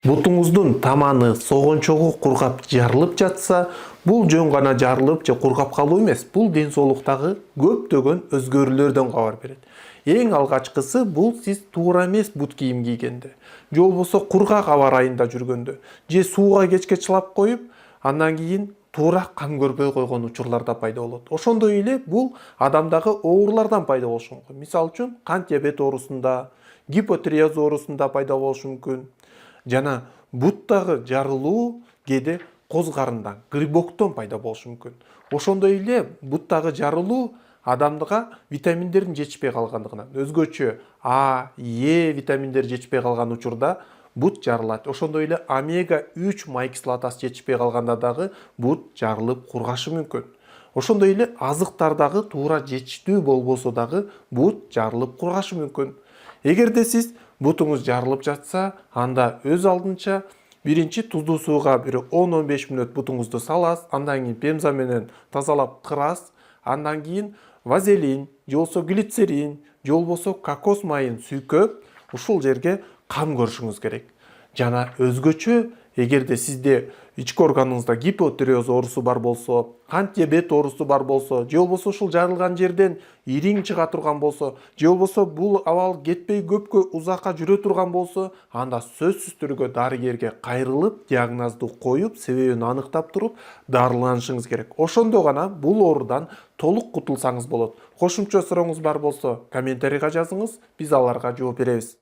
Бутуңуздун таманы согончогу кургап жарылып жатса, бул жөн гана жарылып же кургап калуу эмес, бул ден соолуктагы көптөгөн өзгөрүүлөрдөн кабар берет. Эң алгачкысы бул сиз туура эмес бут кийим кийгенде, же болбосо кургак аба ырайында жүргөндө, же сууга кечке чылап коюп, андан кийин туура кам көрбөй койгон учурлар да пайда болот. Ошондой эле бул адамдагы оорулардан пайда болушу мүмкүн. Мисалы үчүн кант диабет оорусунда, гипотиреоз оорусунда пайда болушу мүмкүн. Жана буттагы жарылуу кээде коз карындан, грибоктон пайда болушу мүмкүн. Ошондой эле буттагы жарылуу адамга витаминдердин жетишпей калгандыгынан, өзгөчө А, Е витаминдери жетишпей калган учурда бут жарылат. Ошондой эле омега 3 май кислотасы жетишпей калганда дагы бут жарылып кургашы мүмкүн. Ошондой эле азыктардагы туура жетиштүү болбосо дагы бут жарылып кургашы мүмкүн. Эгерде сиз бутуңуз жарылып жатса, анда өз алдынча биринчи туздуу сууга бир 10-15 мүнөт бутуңузду саласыз, андан кийин пемза менен тазалап кырасыз, андан кийин вазелин, же болбосо глицерин, же болбосо кокос майын сүйкөп, ушул жерге кам көрүшүңүз керек. Жана өзгөчө эгерде сизде ички органыңызда гипотиреоз оорусу бар болсо, кант диабет оорусу бар болсо, же болбосо ушул жарылган жерден ириң чыга турган болсо, же болбосо бул абал кетпей көпкө узакка жүрө турган болсо, анда сөзсүз түрдө дарыгерге кайрылып, диагнозду коюп, себебин аныктап туруп, дарыланышыңыз керек. Ошондо гана бул оорудан толук кутулсаңыз болот. Кошумча сурооңуз бар болсо, комментарийга жазыңыз, биз аларга жооп беребиз.